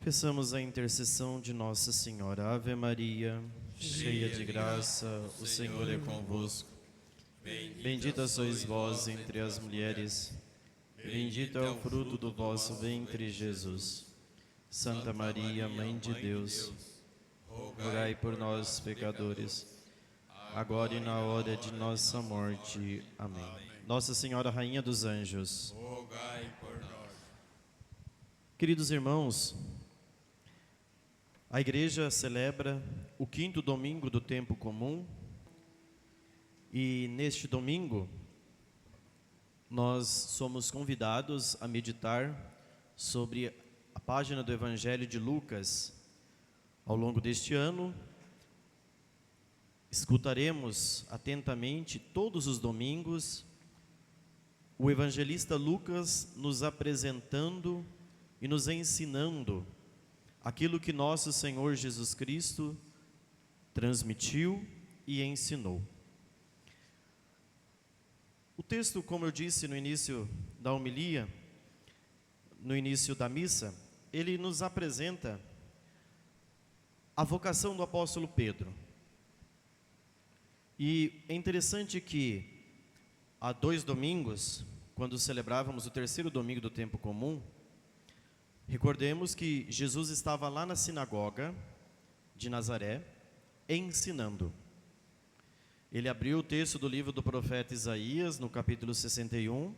Peçamos a intercessão de Nossa Senhora. Ave Maria, cheia de graça, o Senhor é convosco. Bendita sois vós entre as mulheres, bendito é o fruto do vosso ventre, Jesus. Santa Maria, Mãe de Deus, rogai por nós, pecadores, agora e na hora de nossa morte. Amém. Nossa Senhora, Rainha dos Anjos, rogai por nós. queridos irmãos, a igreja celebra o 5º domingo do tempo comum e neste domingo nós somos convidados a meditar sobre a página do Evangelho de Lucas. Ao longo deste ano, escutaremos atentamente todos os domingos o evangelista Lucas nos apresentando e nos ensinando aquilo que nosso Senhor Jesus Cristo transmitiu e ensinou. O texto, como eu disse no início da homilia, no início da missa, ele nos apresenta a vocação do apóstolo Pedro. E é interessante que há 2 domingos, quando celebrávamos o 3º domingo do tempo comum, recordemos que Jesus estava lá na sinagoga de Nazaré, ensinando. Ele abriu o texto do livro do profeta Isaías, no capítulo 61,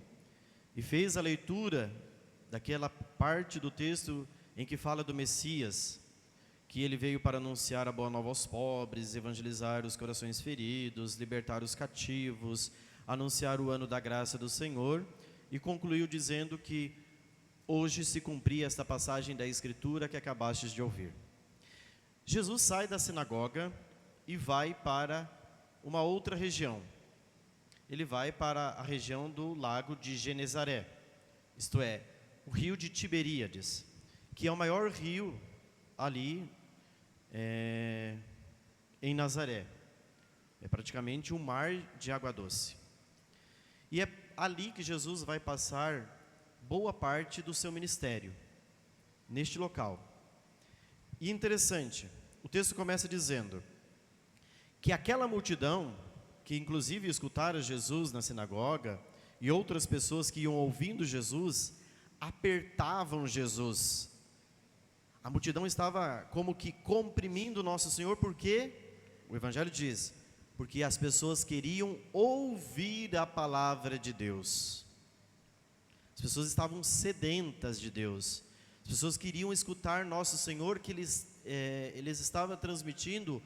e fez a leitura daquela parte do texto em que fala do Messias, que ele veio para anunciar a boa nova aos pobres, evangelizar os corações feridos, libertar os cativos, anunciar o ano da graça do Senhor, e concluiu dizendo que hoje se cumpria esta passagem da Escritura que acabastes de ouvir. Jesus sai da sinagoga e vai para uma outra região. Ele vai para a região do lago de Genezaré, isto é, o rio de Tiberíades, que é o maior rio ali em Nazaré. É praticamente um mar de água doce. E é ali que Jesus vai passar boa parte do seu ministério, neste local. E interessante, o texto começa dizendo que aquela multidão, que inclusive escutaram Jesus na sinagoga, e outras pessoas que iam ouvindo Jesus, apertavam Jesus. A multidão estava como que comprimindo nosso Senhor, porque, o Evangelho diz, porque as pessoas queriam ouvir a palavra de Deus. As pessoas estavam sedentas de Deus. As pessoas queriam escutar nosso Senhor, que eles estavam transmitindo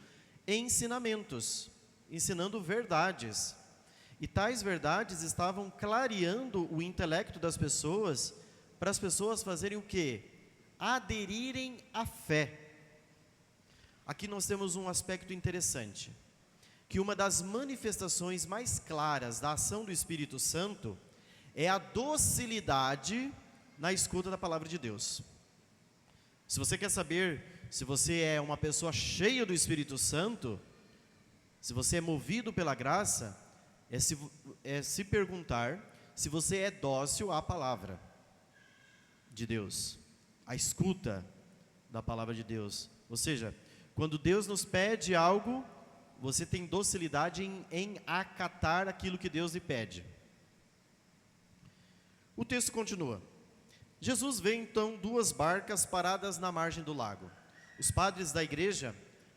ensinamentos, ensinando verdades. E tais verdades estavam clareando o intelecto das pessoas, para as pessoas fazerem o quê? Aderirem à fé. Aqui nós temos um aspecto interessante, que uma das manifestações mais claras da ação do Espírito Santo é a docilidade na escuta da palavra de Deus. Se você quer saber se você é uma pessoa cheia do Espírito Santo, se você é movido pela graça, é se perguntar se você é dócil à palavra de Deus, à escuta da palavra de Deus. Ou seja, quando Deus nos pede algo, você tem docilidade em acatar aquilo que Deus lhe pede. O texto continua. Jesus vê então 2 barcas paradas na margem do lago. Os padres da igreja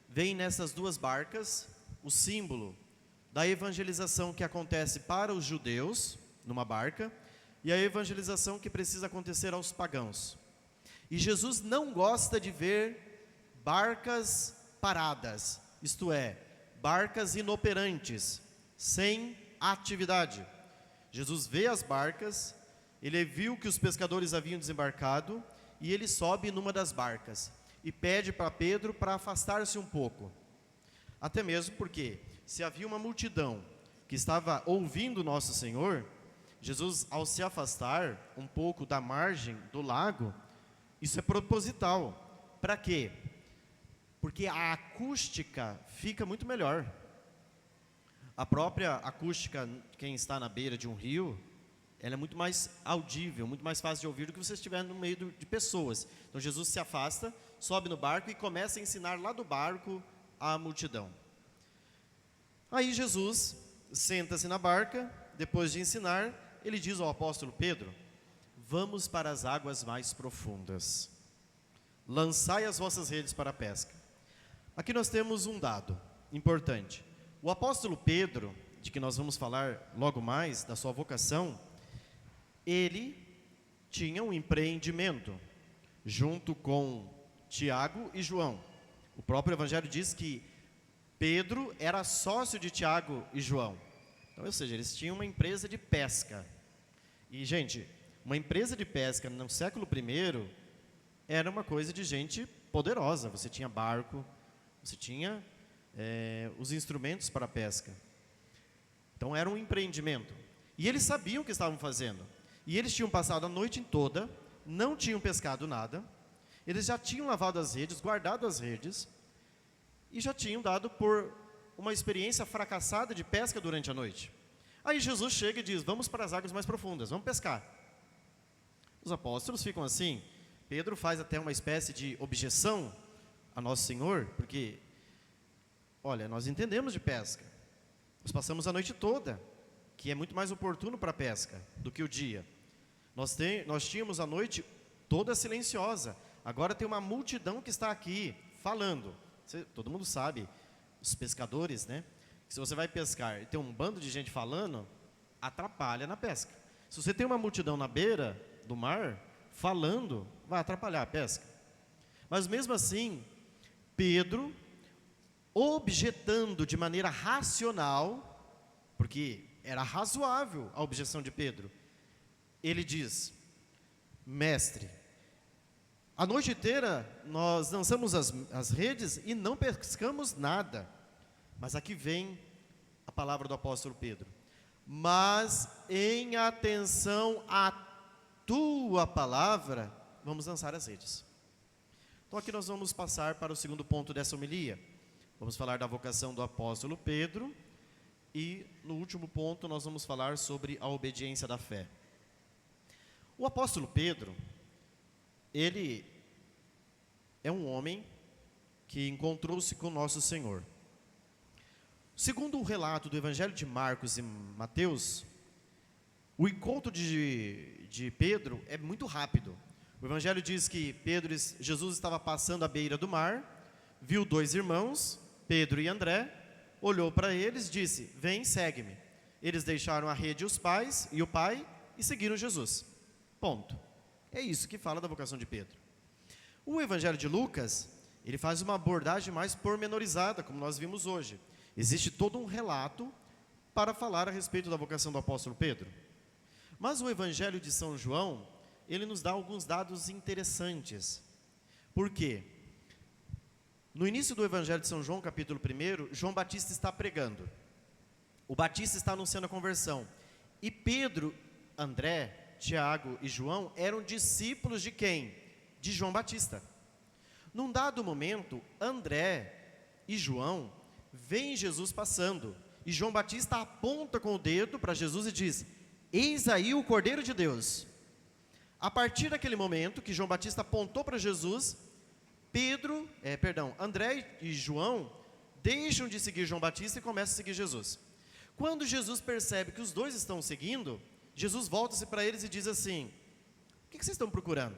veem nessas 2 barcas o símbolo da evangelização que acontece para os judeus, numa barca, e a evangelização que precisa acontecer aos pagãos. E Jesus não gosta de ver barcas paradas, isto é, barcas inoperantes, sem atividade. Jesus vê as barcas, ele viu que os pescadores haviam desembarcado, e ele sobe numa das barcas, e pede para Pedro para afastar-se um pouco. Até mesmo porque, se havia uma multidão que estava ouvindo nosso Senhor, Jesus, ao se afastar um pouco da margem do lago, isso é proposital. Para quê? Porque a acústica fica muito melhor. A própria acústica, quem está na beira de um rio, ela é muito mais audível, muito mais fácil de ouvir do que você estiver no meio de pessoas. Então Jesus se afasta, sobe no barco e começa a ensinar lá do barco a multidão. Aí Jesus senta-se na barca, depois de ensinar, ele diz ao apóstolo Pedro: vamos para as águas mais profundas, lançai as vossas redes para a pesca. Aqui nós temos um dado importante. O apóstolo Pedro, de que nós vamos falar logo mais, da sua vocação, ele tinha um empreendimento junto com Tiago e João. O próprio Evangelho diz que Pedro era sócio de Tiago e João. Então, ou seja, eles tinham uma empresa de pesca. E, gente, uma empresa de pesca no século I era uma coisa de gente poderosa. Você tinha barco, você tinha os instrumentos para a pesca. Então, era um empreendimento. E eles sabiam o que estavam fazendo. E eles tinham passado a noite toda, não tinham pescado nada. Eles já tinham lavado as redes, guardado as redes, e já tinham dado por uma experiência fracassada de pesca durante a noite. Aí Jesus chega e diz: vamos para as águas mais profundas, vamos pescar. Os apóstolos ficam assim. Pedro faz até uma espécie de objeção a Nosso Senhor, porque, olha, nós entendemos de pesca, nós passamos a noite toda, que é muito mais oportuno para a pesca do que o dia. Nós tínhamos a noite toda silenciosa, agora tem uma multidão que está aqui falando. Todo mundo sabe, os pescadores, né? Que se você vai pescar e tem um bando de gente falando, atrapalha na pesca. Se você tem uma multidão na beira do mar falando, vai atrapalhar a pesca. Mas mesmo assim, Pedro, objetando de maneira racional, porque era razoável a objeção de Pedro, ele diz: mestre, a noite inteira nós lançamos as redes e não pescamos nada. Mas aqui vem a palavra do apóstolo Pedro: mas em atenção à tua palavra, vamos lançar as redes. Então aqui nós vamos passar para o segundo ponto dessa homilia. Vamos falar da vocação do apóstolo Pedro. E no último ponto nós vamos falar sobre a obediência da fé. O apóstolo Pedro, ele é um homem que encontrou-se com nosso Senhor. Segundo o relato do Evangelho de Marcos e Mateus, o encontro de Pedro é muito rápido. O Evangelho diz que Jesus estava passando à beira do mar, viu dois irmãos, Pedro e André, olhou para eles, disse: vem, segue-me. Eles deixaram a rede e o pai e seguiram Jesus. Ponto. É isso que fala da vocação de Pedro. O Evangelho de Lucas, ele faz uma abordagem mais pormenorizada, como nós vimos hoje. Existe todo um relato para falar a respeito da vocação do apóstolo Pedro. Mas o Evangelho de São João, ele nos dá alguns dados interessantes. Por quê? No início do Evangelho de São João, capítulo 1, João Batista está pregando. O Batista está anunciando a conversão. E Pedro, André, Tiago e João eram discípulos de quem? De João Batista. Num dado momento, André e João veem Jesus passando. E João Batista aponta com o dedo para Jesus e diz: eis aí o Cordeiro de Deus. A partir daquele momento que João Batista apontou para Jesus, André e João deixam de seguir João Batista e começam a seguir Jesus. Quando Jesus percebe que os dois estão seguindo, Jesus volta-se para eles e diz assim: o que vocês estão procurando?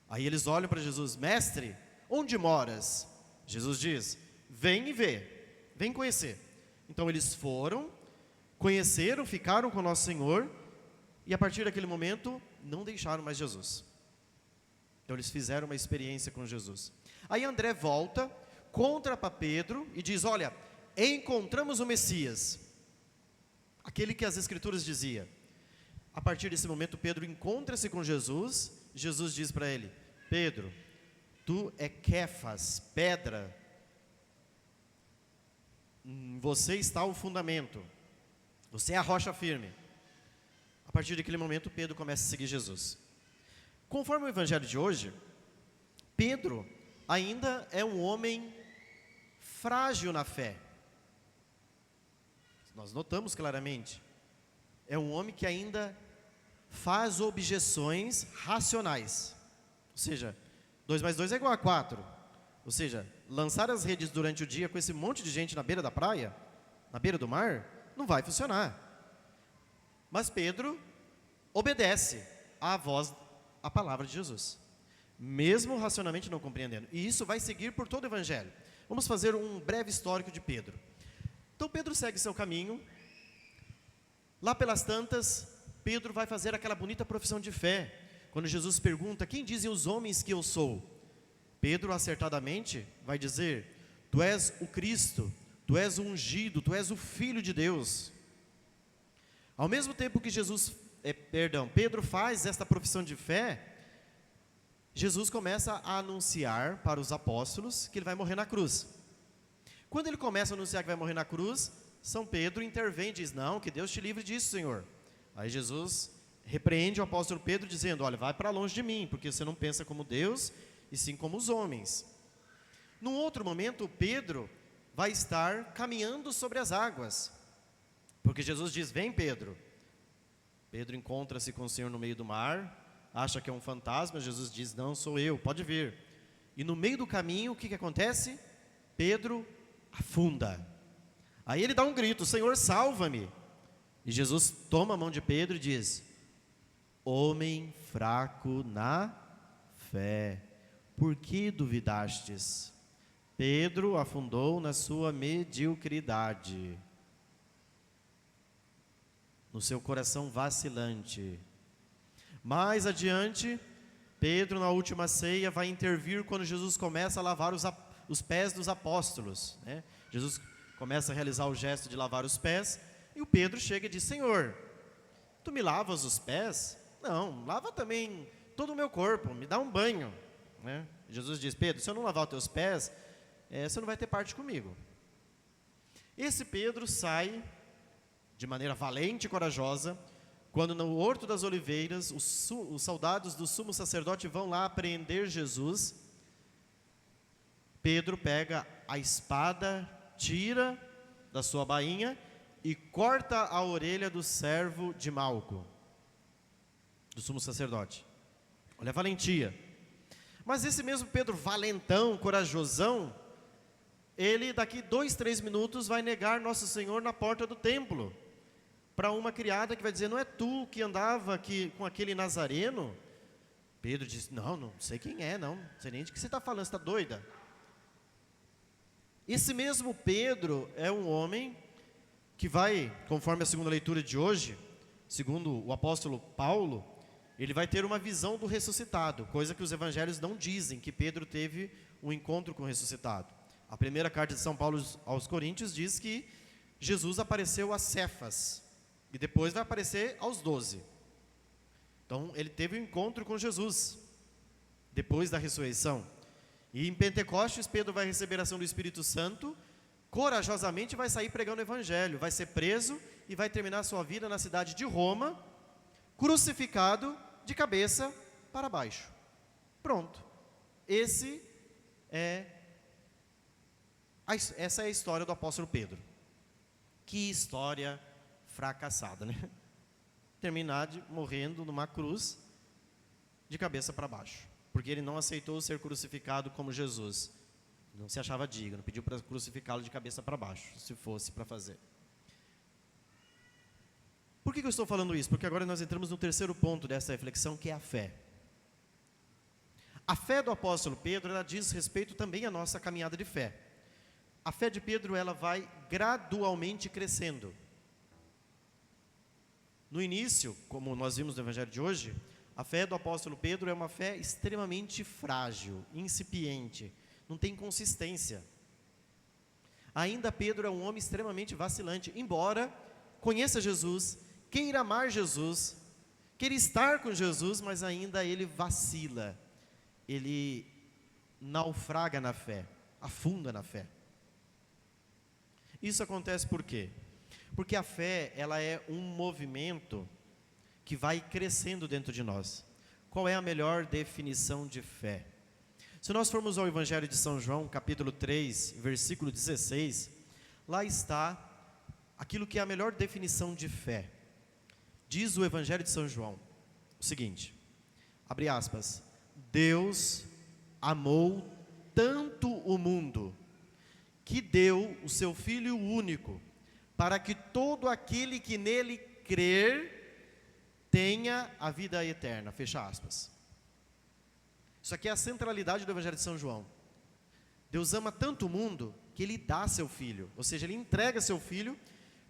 Aí eles olham para Jesus: mestre, onde moras? Jesus diz: vem e vê, vem conhecer. Então eles foram, conheceram, ficaram com o nosso Senhor, e a partir daquele momento não deixaram mais Jesus. Então eles fizeram uma experiência com Jesus. Aí André volta, contra para Pedro e diz: olha, encontramos o Messias, aquele que as Escrituras dizia. A partir desse momento Pedro encontra-se com Jesus. Jesus diz para ele: Pedro, tu é Quefas, pedra, em você está o fundamento, você é a rocha firme. A partir daquele momento Pedro começa a seguir Jesus. Conforme o Evangelho de hoje, Pedro ainda é um homem frágil na fé. Nós notamos claramente, é um homem que ainda faz objeções racionais. Ou seja, 2 mais 2 é igual a 4. Ou seja, lançar as redes durante o dia com esse monte de gente na beira da praia, na beira do mar, não vai funcionar. Mas Pedro obedece à voz, à palavra de Jesus, mesmo racionalmente não compreendendo. E isso vai seguir por todo o Evangelho. Vamos fazer um breve histórico de Pedro. Então Pedro segue seu caminho. Lá pelas tantas, Pedro vai fazer aquela bonita profissão de fé. Quando Jesus pergunta, quem dizem os homens que eu sou? Pedro acertadamente vai dizer, tu és o Cristo, tu és o ungido, tu és o Filho de Deus. Ao mesmo tempo que Pedro faz esta profissão de fé, Jesus começa a anunciar para os apóstolos que ele vai morrer na cruz. Quando ele começa a anunciar que vai morrer na cruz, São Pedro intervém e diz, não, que Deus te livre disso, Senhor. Aí Jesus repreende o apóstolo Pedro dizendo, olha, vai para longe de mim, porque você não pensa como Deus, e sim como os homens. Num outro momento, Pedro vai estar caminhando sobre as águas, porque Jesus diz, vem Pedro. Pedro encontra-se com o Senhor no meio do mar, acha que é um fantasma, Jesus diz, não, sou eu, pode vir. E no meio do caminho, o que acontece? Pedro afunda. Aí ele dá um grito, Senhor, salva-me. E Jesus toma a mão de Pedro e diz, homem fraco na fé, por que duvidastes? Pedro afundou na sua mediocridade, no seu coração vacilante. Mais adiante, Pedro na última ceia vai intervir quando Jesus começa a lavar os pés dos apóstolos, né? Jesus começa a realizar o gesto de lavar os pés, e o Pedro chega e diz, Senhor, tu me lavas os pés? Não, lava também todo o meu corpo, me dá um banho, né? Jesus diz, Pedro, se eu não lavar os teus pés, você não vai ter parte comigo. Esse Pedro sai de maneira valente e corajosa, quando no Horto das Oliveiras, os soldados do sumo sacerdote vão lá apreender Jesus. Pedro pega a espada, tira da sua bainha e corta a orelha do servo de Malco, do sumo sacerdote. Olha a valentia. Mas esse mesmo Pedro valentão, corajosão, ele daqui 2, 3 minutos vai negar Nosso Senhor na porta do templo, para uma criada que vai dizer, não é tu que andava aqui com aquele nazareno? Pedro diz, não sei quem é, não sei nem de que você está falando, você está doida? Esse mesmo Pedro é um homem que vai, conforme a segunda leitura de hoje, segundo o apóstolo Paulo, ele vai ter uma visão do ressuscitado, coisa que os evangelhos não dizem, que Pedro teve um encontro com o ressuscitado. A primeira carta de São Paulo aos Coríntios diz que Jesus apareceu a Cefas, e depois vai aparecer aos 12. Então, ele teve um encontro com Jesus, depois da ressurreição. E em Pentecostes, Pedro vai receber a ação do Espírito Santo, corajosamente vai sair pregando o Evangelho, vai ser preso e vai terminar sua vida na cidade de Roma, crucificado de cabeça para baixo. Pronto. Essa é a história do apóstolo Pedro. Que história fracassada, né? Terminar morrendo numa cruz de cabeça para baixo, porque ele não aceitou ser crucificado como Jesus, não se achava digno, pediu para crucificá-lo de cabeça para baixo, se fosse para fazer. Por que eu estou falando isso? Porque agora nós entramos no terceiro ponto dessa reflexão, que é a fé. A fé do apóstolo Pedro, ela diz respeito também à nossa caminhada de fé. A fé de Pedro, ela vai gradualmente crescendo. No início, como nós vimos no Evangelho de hoje, a fé do apóstolo Pedro é uma fé extremamente frágil, incipiente, não tem consistência. Ainda Pedro é um homem extremamente vacilante, embora conheça Jesus, queira amar Jesus, queira estar com Jesus, mas ainda ele vacila, ele naufraga na fé, afunda na fé. Isso acontece por quê? Porque a fé, ela é um movimento que vai crescendo dentro de nós. Qual é a melhor definição de fé? Se nós formos ao Evangelho de São João, capítulo 3, versículo 16, lá está aquilo que é a melhor definição de fé. Diz o Evangelho de São João, seguinte, abre aspas, Deus amou tanto o mundo, que deu o seu Filho único, para que todo aquele que nele crer, tenha a vida eterna, fecha aspas. Isso aqui é a centralidade do Evangelho de São João. Deus ama tanto o mundo, que Ele dá seu Filho, ou seja, Ele entrega seu Filho,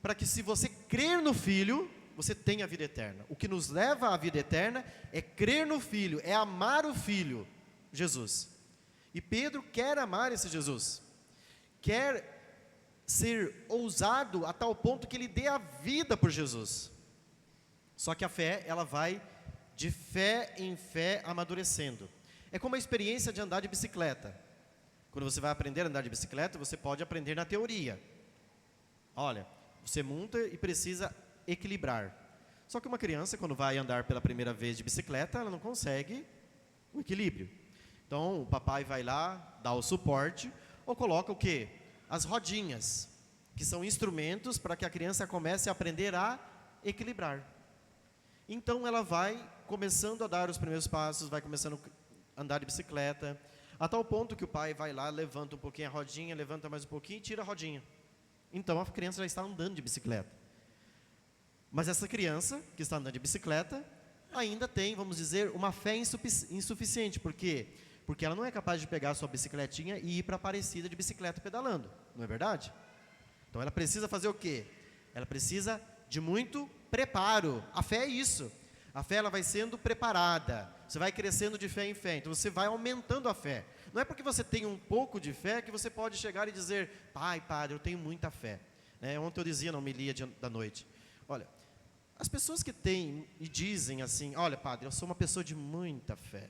para que se você crer no Filho, você tenha a vida eterna. O que nos leva à vida eterna é crer no Filho, é amar o Filho, Jesus. E Pedro quer amar esse Jesus, quer ser ousado a tal ponto que ele dê a vida por Jesus. Só que a fé, ela vai de fé em fé amadurecendo. É como a experiência de andar de bicicleta. Quando você vai aprender a andar de bicicleta, você pode aprender na teoria. Olha, você monta e precisa equilibrar. Só que uma criança, quando vai andar pela primeira vez de bicicleta, ela não consegue o equilíbrio. Então, o papai vai lá, dá o suporte, ou coloca o quê? As rodinhas, que são instrumentos para que a criança comece a aprender a equilibrar. Então, ela vai começando a dar os primeiros passos, vai começando a andar de bicicleta, a tal ponto que o pai vai lá, levanta um pouquinho a rodinha, levanta mais um pouquinho e tira a rodinha. Então, a criança já está andando de bicicleta. Mas essa criança, que está andando de bicicleta, ainda tem, vamos dizer, uma fé insuficiente. Por quê? Porque ela não é capaz de pegar a sua bicicletinha e ir para a Aparecida de bicicleta pedalando, não é verdade? Então ela precisa fazer o quê? Ela precisa de muito preparo. A fé é isso. A fé, ela vai sendo preparada. Você vai crescendo de fé em fé. Então você vai aumentando a fé. Não é porque você tem um pouco de fé que você pode chegar e dizer, pai, padre, eu tenho muita fé. Ontem eu dizia na homilia da noite, olha, as pessoas que têm e dizem assim, olha, padre, eu sou uma pessoa de muita fé,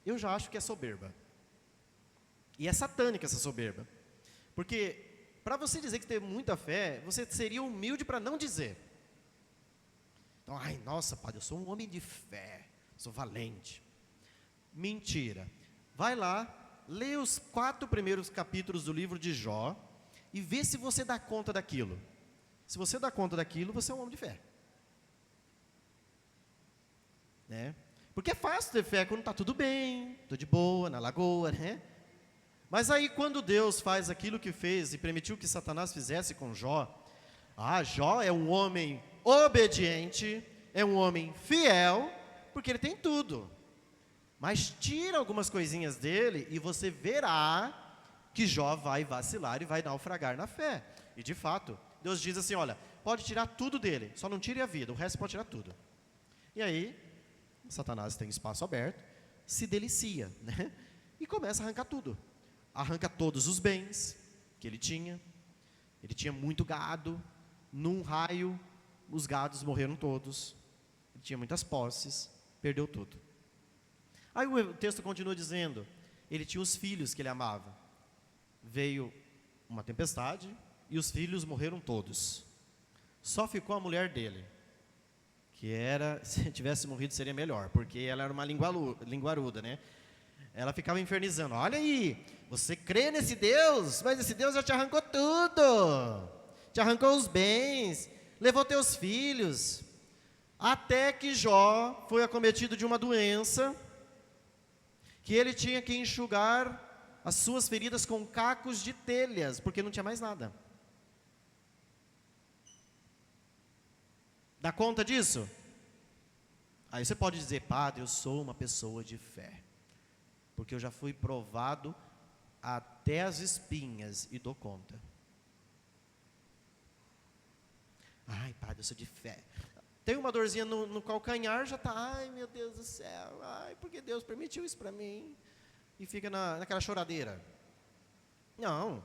eu já acho que é soberba. E é satânica essa soberba. Porque, para você dizer que tem muita fé, você seria humilde para não dizer. Então, ai, nossa, padre, eu sou um homem de fé, sou valente. Mentira. Vai lá, lê os 4 primeiros capítulos do livro de Jó, e vê se você dá conta daquilo. Se você dá conta daquilo, você é um homem de fé. Porque é fácil ter fé quando está tudo bem, estou de boa, na lagoa, né? Mas aí quando Deus faz aquilo que fez e permitiu que Satanás fizesse com Jó, Jó é um homem obediente, é um homem fiel, porque ele tem tudo. Mas tira algumas coisinhas dele e você verá que Jó vai vacilar e vai naufragar na fé. E de fato, Deus diz assim, olha, pode tirar tudo dele, só não tire a vida, o resto pode tirar tudo. E aí, Satanás tem espaço aberto, se delicia, né? E começa a arrancar tudo. Arranca todos os bens que ele tinha muito gado, num raio, os gados morreram todos, ele tinha muitas posses, perdeu tudo. Aí o texto continua dizendo, ele tinha os filhos que ele amava, veio uma tempestade e os filhos morreram todos, só ficou a mulher dele, que era, se tivesse morrido seria melhor, porque ela era uma linguaruda, né? Ela ficava infernizando, olha aí, você crê nesse Deus, mas esse Deus já te arrancou tudo, te arrancou os bens, levou teus filhos, até que Jó foi acometido de uma doença, que ele tinha que enxugar as suas feridas com cacos de telhas, porque não tinha mais nada. Dá conta disso? Aí você pode dizer, padre, eu sou uma pessoa de fé, porque eu já fui provado até as espinhas e dou conta. Ai, padre, eu sou de fé. Tem uma dorzinha no calcanhar, já está, ai meu Deus do céu, ai, porque Deus permitiu isso para mim? E fica naquela choradeira. Não.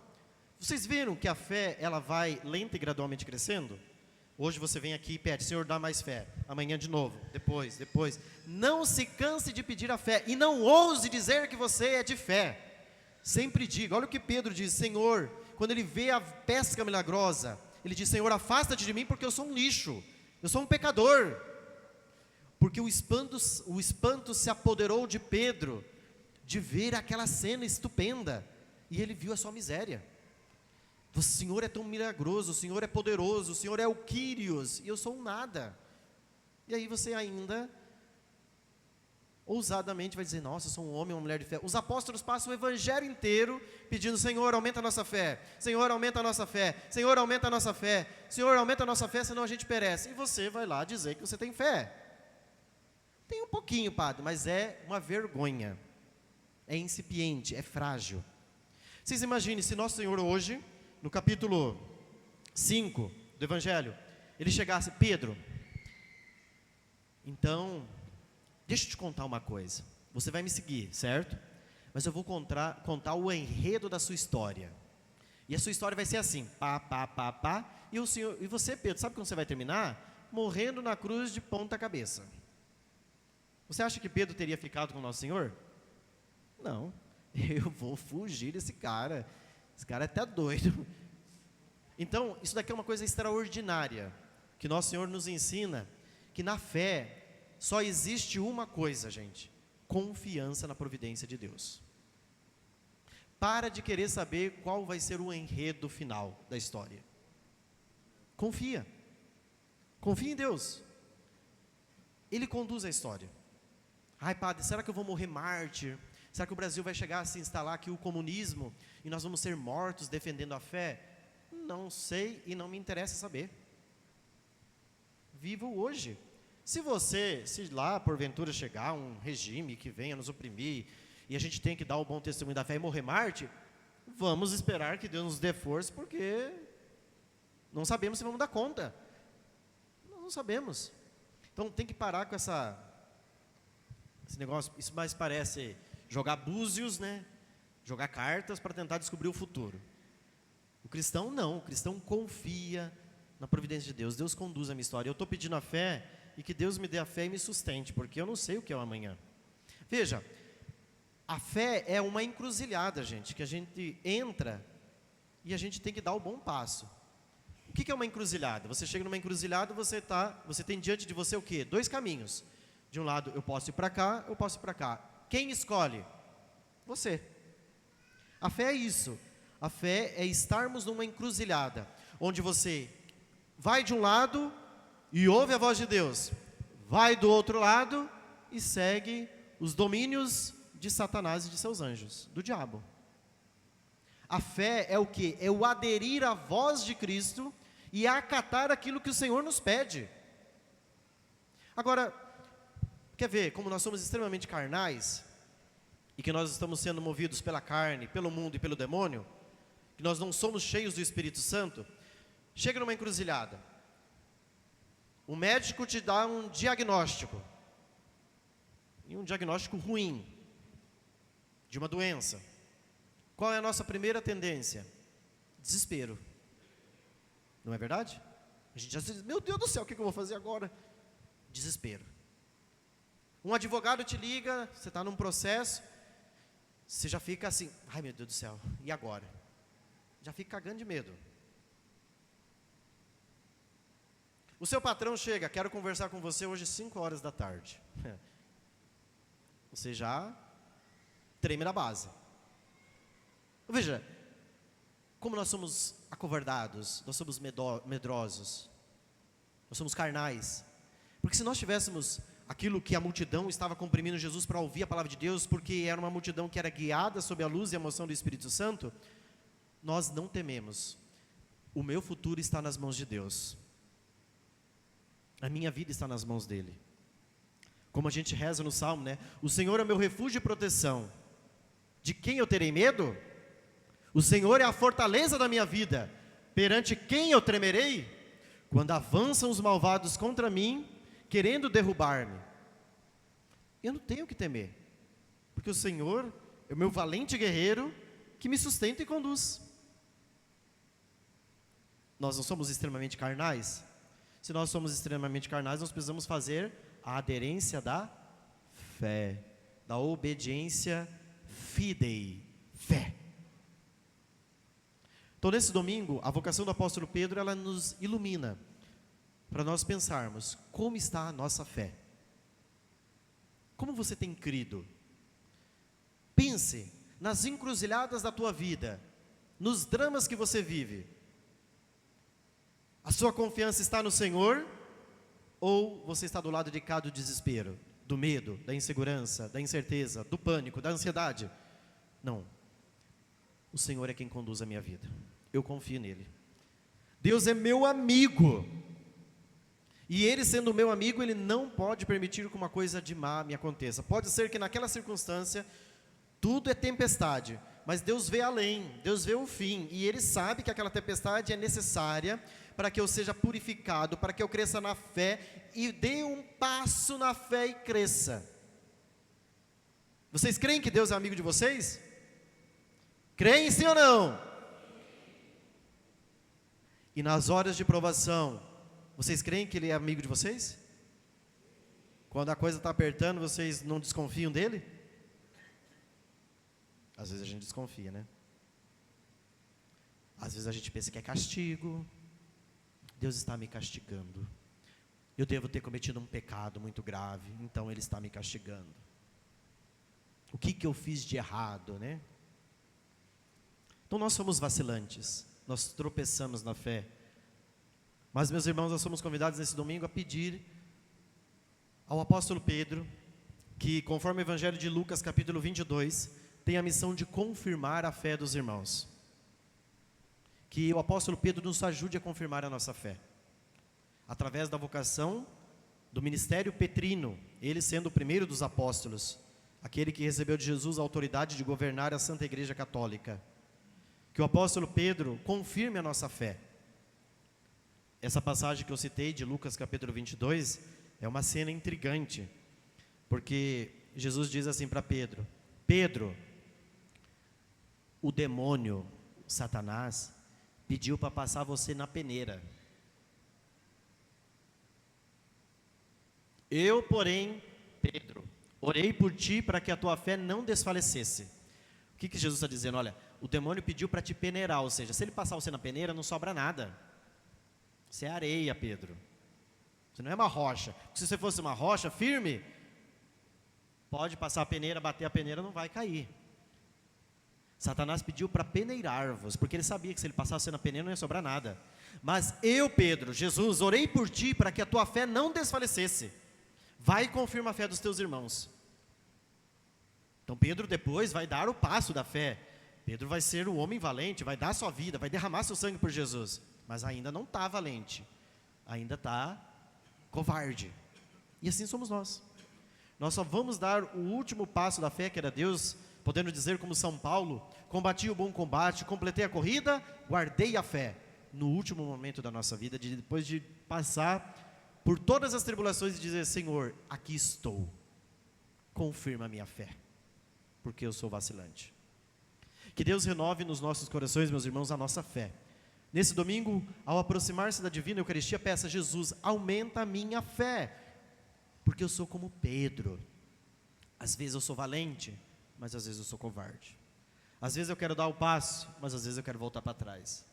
Vocês viram que a fé, ela vai lenta e gradualmente crescendo? Hoje você vem aqui e pede, Senhor, dá mais fé. Amanhã de novo, depois. Não se canse de pedir a fé. E não ouse dizer que você é de fé. Sempre diga, olha o que Pedro diz, Senhor, quando ele vê a pesca milagrosa, ele diz, Senhor, afasta-te de mim porque eu sou um lixo. Eu sou um pecador. Porque o espanto se apoderou de Pedro, de ver aquela cena estupenda. E ele viu a sua miséria. O Senhor é tão milagroso, o Senhor é poderoso, o Senhor é o Quírios, e eu sou um nada. E aí você ainda ousadamente vai dizer, nossa, eu sou um homem ou uma mulher de fé. Os apóstolos passam o evangelho inteiro pedindo, Senhor, aumenta a nossa fé. Senhor, aumenta a nossa fé. Senhor, aumenta a nossa fé. Senhor, aumenta a nossa fé, senão a gente perece. E você vai lá dizer que você tem fé. Tem um pouquinho, padre, mas é uma vergonha. É incipiente, é frágil. Vocês imaginem, se nosso Senhor hoje, no capítulo 5 do evangelho, ele chegasse, Pedro, então, deixa eu te contar uma coisa. Você vai me seguir, certo? Mas eu vou contar o enredo da sua história. E a sua história vai ser assim, pá, pá, pá, pá. E você, Pedro, sabe como você vai terminar? Morrendo na cruz de ponta cabeça. Você acha que Pedro teria ficado com o nosso Senhor? Não. Eu vou fugir desse cara. Esse cara é até doido. Então, isso daqui é uma coisa extraordinária. Que nosso Senhor nos ensina que na fé só existe uma coisa, gente: confiança na providência de Deus. Para de querer saber qual vai ser o enredo final da história. Confia. Confia em Deus. Ele conduz a história. Ai, padre, será que eu vou morrer mártir? Será que o Brasil vai chegar a se instalar aqui o comunismo e nós vamos ser mortos defendendo a fé? Não sei e não me interessa saber. Vivo hoje. Se lá porventura chegar um regime que venha nos oprimir e a gente tem que dar o bom testemunho da fé e morrer mártir, vamos esperar que Deus nos dê força, porque não sabemos se vamos dar conta. Nós não sabemos. Então tem que parar com esse negócio. Isso mais parece jogar búzios, né? Jogar cartas para tentar descobrir o futuro. O cristão não, o cristão confia na providência de Deus. Deus conduz a minha história. Eu estou pedindo a fé e que Deus me dê a fé e me sustente, porque eu não sei o que é o amanhã. Veja, a fé é uma encruzilhada, gente, que a gente entra e a gente tem que dar o bom passo. O que é uma encruzilhada? Você chega numa encruzilhada, você tem diante de você o quê? 2 caminhos. De um lado, eu posso ir para cá, eu posso ir para cá. Quem escolhe? Você. A fé é isso. A fé é estarmos numa encruzilhada, onde você vai de um lado e ouve a voz de Deus, vai do outro lado e segue os domínios de Satanás e de seus anjos, do diabo. A fé é o quê? É o aderir à voz de Cristo e acatar aquilo que o Senhor nos pede. Agora, quer ver como nós somos extremamente carnais e que nós estamos sendo movidos pela carne, pelo mundo e pelo demônio, que nós não somos cheios do Espírito Santo? Chega numa encruzilhada, o médico te dá um diagnóstico, e um diagnóstico ruim, de uma doença. Qual é a nossa primeira tendência? Desespero. Não é verdade? A gente já diz, meu Deus do céu, o que eu vou fazer agora? Desespero. Um advogado te liga, você está num processo, você já fica assim, ai meu Deus do céu, e agora? Já fica cagando de medo. O seu patrão chega, quero conversar com você hoje às 5 horas da tarde. Você já treme na base. Veja, como nós somos acovardados, nós somos medrosos, nós somos carnais. Porque se nós tivéssemos aquilo que a multidão estava comprimindo Jesus para ouvir a palavra de Deus, porque era uma multidão que era guiada sob a luz e a moção do Espírito Santo, nós não tememos. O meu futuro está nas mãos de Deus. A minha vida está nas mãos dele. Como a gente reza no Salmo, né? O Senhor é meu refúgio e proteção. De quem eu terei medo? O Senhor é a fortaleza da minha vida. Perante quem eu tremerei? Quando avançam os malvados contra mim, querendo derrubar-me. Eu não tenho que temer, porque o Senhor é o meu valente guerreiro que me sustenta e conduz. Nós não somos extremamente carnais? Se nós somos extremamente carnais, nós precisamos fazer a aderência da fé, da obediência fidei, fé. Então, nesse domingo, a vocação do apóstolo Pedro, ela nos ilumina, para nós pensarmos, como está a nossa fé? Como você tem crido? Pense nas encruzilhadas da tua vida, nos dramas que você vive. A sua confiança está no Senhor? Ou você está do lado de cá do desespero? do medo, da insegurança, da incerteza, do pânico, da ansiedade. Não. O Senhor é quem conduz a minha vida. Eu confio nele. Deus é meu amigo. E Ele sendo meu amigo, Ele não pode permitir que uma coisa de má me aconteça. Pode ser que naquela circunstância, tudo é tempestade, mas Deus vê além, Deus vê o fim. E Ele sabe que aquela tempestade é necessária para que eu seja purificado, para que eu cresça na fé e dê um passo na fé e cresça. Vocês creem que Deus é amigo de vocês? Creem sim ou não? E nas horas de provação, vocês creem que Ele é amigo de vocês? Quando a coisa está apertando, vocês não desconfiam dEle? Às vezes a gente desconfia, né? Às vezes a gente pensa que é castigo. Deus está me castigando. Eu devo ter cometido um pecado muito grave, então Ele está me castigando. O que eu fiz de errado, né? Então nós somos vacilantes, nós tropeçamos na fé. Mas, meus irmãos, nós somos convidados nesse domingo a pedir ao apóstolo Pedro, que conforme o Evangelho de Lucas, capítulo 22, tem a missão de confirmar a fé dos irmãos. Que o apóstolo Pedro nos ajude a confirmar a nossa fé, através da vocação do ministério petrino, ele sendo o primeiro dos apóstolos, aquele que recebeu de Jesus a autoridade de governar a Santa Igreja Católica. Que o apóstolo Pedro confirme a nossa fé. Essa passagem que eu citei de Lucas capítulo 22 é uma cena intrigante, porque Jesus diz assim para Pedro: Pedro, o demônio, Satanás, pediu para passar você na peneira. Eu, porém, Pedro, orei por ti para que a tua fé não desfalecesse. O que Jesus está dizendo? Olha, o demônio pediu para te peneirar, ou seja, se ele passar você na peneira, não sobra nada. Você é areia, Pedro. Você não é uma rocha. Se você fosse uma rocha firme, pode passar a peneira, bater a peneira, não vai cair. Satanás pediu para peneirar-vos, porque ele sabia que se ele passasse na peneira não ia sobrar nada. Mas eu, Pedro, Jesus, orei por ti para que a tua fé não desfalecesse. Vai e confirma a fé dos teus irmãos. Então Pedro depois vai dar o passo da fé. Pedro vai ser o homem valente, vai dar sua vida, vai derramar seu sangue por Jesus. Mas ainda não está valente, ainda está covarde. E assim somos nós. Nós só vamos dar o último passo da fé, que era Deus, podendo dizer como São Paulo: combati o bom combate, completei a corrida, guardei a fé. No último momento da nossa vida, depois de passar por todas as tribulações e dizer: Senhor, aqui estou, confirma a minha fé, porque eu sou vacilante. Que Deus renove nos nossos corações, meus irmãos, a nossa fé. Nesse domingo, ao aproximar-se da Divina Eucaristia, peça: Jesus, aumenta a minha fé, porque eu sou como Pedro. Às vezes eu sou valente, mas às vezes eu sou covarde. Às vezes eu quero dar o passo, mas às vezes eu quero voltar para trás.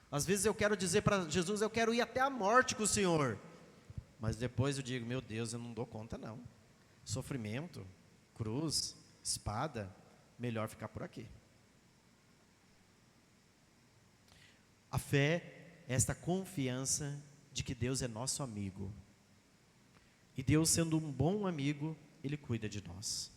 Às vezes eu quero dizer para Jesus: eu quero ir até a morte com o Senhor, mas depois eu digo: meu Deus, eu não dou conta não. Sofrimento, cruz, espada, melhor ficar por aqui. A fé é esta confiança de que Deus é nosso amigo. E Deus, sendo um bom amigo, Ele cuida de nós.